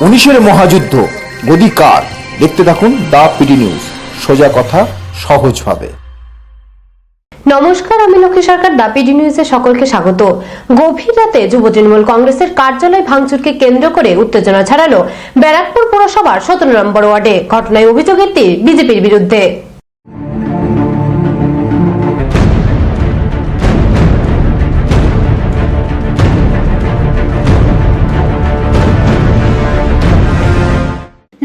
উনিশের মহাযুদ্ধ গদি কার? দেখতে থাকুন দা পিডি নিউজ, সোজা কথা সহজভাবে। নমস্কার, আমি লক্ষ্মী সরকার। দা পিডি নিউজে সকলকে স্বাগত। গভীর রাতে যুব তৃণমূল কংগ্রেসের কার্যালয় ভাঙচুরকে কেন্দ্র করে উত্তেজনা ছড়ালো ব্যারাকপুর পৌরসভার 17 নম্বর ওয়ার্ডে। ঘটনায় অভিযোগের তীর বিজেপির বিরুদ্ধে।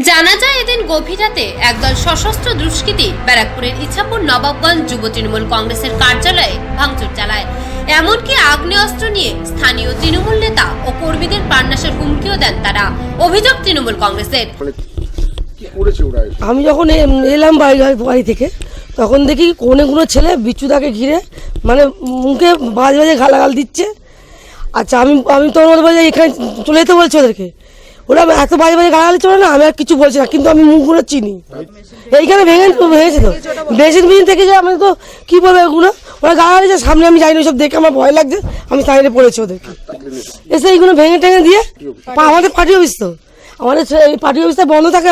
জানা যায়, এদিন গভীর রাতে একদল সশস্ত্র দুষ্কৃতী ব্যারাকপুরের ইছাপুর নবাবগঞ্জ যুব তৃণমূল কংগ্রেসের কার্যালয়ে ভাঙচুর চালায়। এমনকি আগ্নেয়াস্ত্র নিয়ে স্থানীয় তৃণমূল নেতা ও কর্মীদের প্রাণনাশের হুমকিও দেন তারা। অভিযোগ তৃণমূল কংগ্রেসের। আমি যখন এলাম বাড়ি থেকে, তখন দেখি কোনো ছেলে বিচ্ছুদাকে ঘিরে মানে মুখে বাজে বাজে গালাগাল দিচ্ছে। আচ্ছা, আমি তোর মধ্যে বলে এখানে চলে যেতে বলছি ওদেরকে। ওরা এত বাজে বাজে গালাগালি চলে না, আমি আর কিছু বলছি না, কিন্তু আমি মুখগুলো চিনি। এইখানে ভেঙেছে তো বেসিন থেকে, যে আমি তো কি বলবো, এগুলো ওরা গালাগালি সামনে আমি যাইনি, সব দেখে আমার ভয় লাগছে, আমি সাইডে পড়েছি ওদেরকে। এসে এইগুলো ভেঙে টেঙে দিয়ে আমাদের পার্টি অফিস তো, আমাদের এই পার্টি অফিসটা বন্ধ থাকে,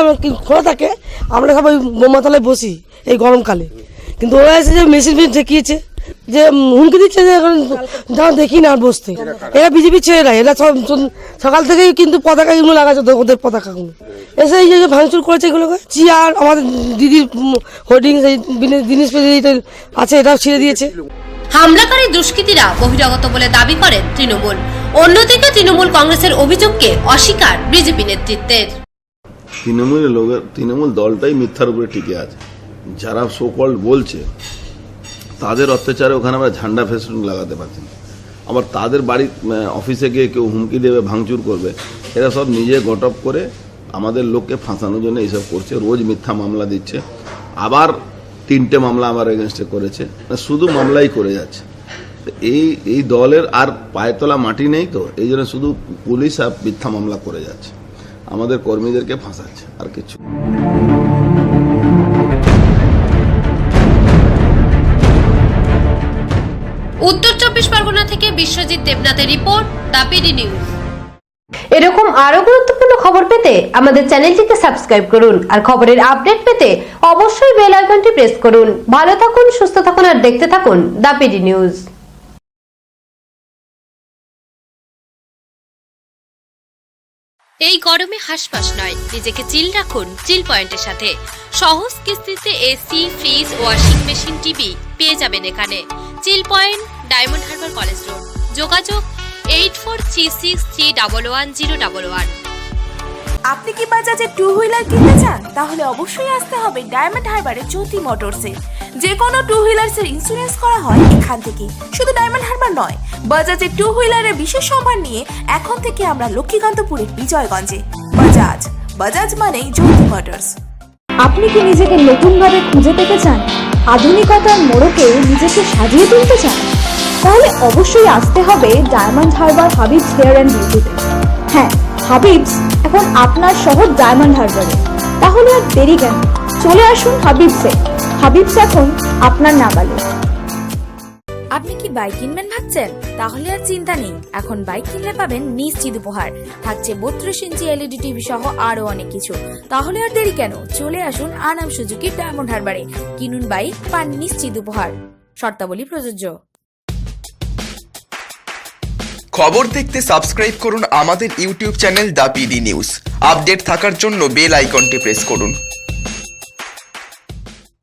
খোলা থাকে, আমরা সব ওই বোমাতলায় বসি এই গরমকালে। কিন্তু ওরা এসে যে মেশিন দেখিয়েছে, যে হুমকি দিচ্ছে যে যা দেখি না আর বসতে। এরা বিজেপি ছেলেরা, এরা সকাল থেকেই কিন্তু পতাকা এগুলো লাগাচ্ছে, ওদের পতাকাগুলো। এসে এই যে ভাঙচুর করেছে এগুলোকে, চেয়ার, আমাদের দিদির হোর্ডিং জিনিস আছে, এটাও ছিঁড়ে দিয়েছে। হামলাকারী দুষ্কৃতীরা বহিরাগত বলে দাবি করেন তৃণমূল। অন্যদিকে তৃণমূল কংগ্রেসের অভিযোগকে অস্বীকার বিজেপি নেতৃত্বের। তৃণমূল দলটাই মিথ্যার উপরে টিকে আছে। যারা সোকল্ড বলছে তাদের অত্যাচারে ওখানে আমরা ঝান্ডা ফেস্টুন লাগাতে পারছি না। আবার তাদের বাড়ি অফিসে গিয়ে কেউ হুমকি দেবে, ভাঙচুর করবে। এরা সব নিজে গটপ করে আমাদের লোককে ফাঁসানোর জন্য এইসব করছে। রোজ মিথ্যা মামলা দিচ্ছে। আবার 3টে মামলা আমার এগেনস্টে করেছে, শুধু মামলাই করে যাচ্ছে। এই দলের আর পায়ের তলা মাটি নেই তো, এই জন্য শুধু পুলিশ আর মিথ্যা মামলা করে যাচ্ছে, আমাদের কর্মীদেরকে ফাঁসাচ্ছে, আর কিছু। উত্তর 24 পরগনা থেকে বিশ্বজিৎ দেবনাথের রিপোর্ট, দা পিডি নিউজ। এরকম আরো গুরুত্বপূর্ণ খবর পেতে আমাদের চ্যানেলটিকে সাবস্ক্রাইব করুন, আর খবরের আপডেট পেতে অবশ্যই বেল আইকনটি প্রেস করুন। ভালো থাকুন, সুস্থ থাকুন, আর দেখতে থাকুন দা পিডি নিউজ। এই গরমে হাসপাস নয়, নিজেকে চিল রাখুন চিল পয়েন্টের সাথে। সহজ কিস্তিতে AC, fridge, washing machine, TV পেয়ে যাবেন এখানে। Chill point, Diamond Harbour college road. যোগাযোগ 8436311011। আপনি কি বাজাজের 2 হুইলার কিনতে চান? তাহলে অবশ্যই আসতে হবে ডায়মন্ড হারবারের জ্যোতি মোটরসে। যে কোনো 2 হুইলার্সের ইন্স্যুরেন্স করা হয় এখান থেকে। শুধু ডায়মন্ড হারবার নয়, বাজাজের 2 হুইলারের বিশেষ সম্মান নিয়ে এখন থেকে আমরা লক্ষ্মীকান্তপুরের বিজয়গঞ্জে। বাজাজ মানেই জ্যোতি মোটরস। আপনি কি নিজেকে নতুনভাবে খুঁজে পেতে চান? আধুনিকতার মোড়কে নিজেকে সাজিয়ে তুলতে চান? তাহলে অবশ্যই আসতে হবে ডায়মন্ড হারবার হাবিবস হেয়ার অ্যান্ড বিউটিতে। হ্যাঁ, হাবিবস এখন আপনার শহর ডায়মন্ড হারবারে। তাহলে আর দেরি কেন, চলে আসুন হাবিবসে। হাবিবস এখন আপনার নাগালে। আপনি কি বাইক কিনবেন ভাবছেন? তাহলে আর চিন্তা নেই, এখন বাইক কিনলে পাবেন নিশ্চিত উপহার। থাকছে 32 ইঞ্চি LED টিভি সহ আরো অনেক কিছু। তাহলে আর দেরি কেন, চলে আসুন আনাম সুজুকি ডায়মন্ড হারবারে। কিনুন বাইক, পান নিশ্চিত উপহার। শর্তাবলী প্রযোজ্য। খবর দেখতে সাবস্ক্রাইব করুন আমাদের ইউটিউব চ্যানেল দা পিডি নিউজ। আপডেট থাকার জন্য বেল আইকনটি প্রেস করুন।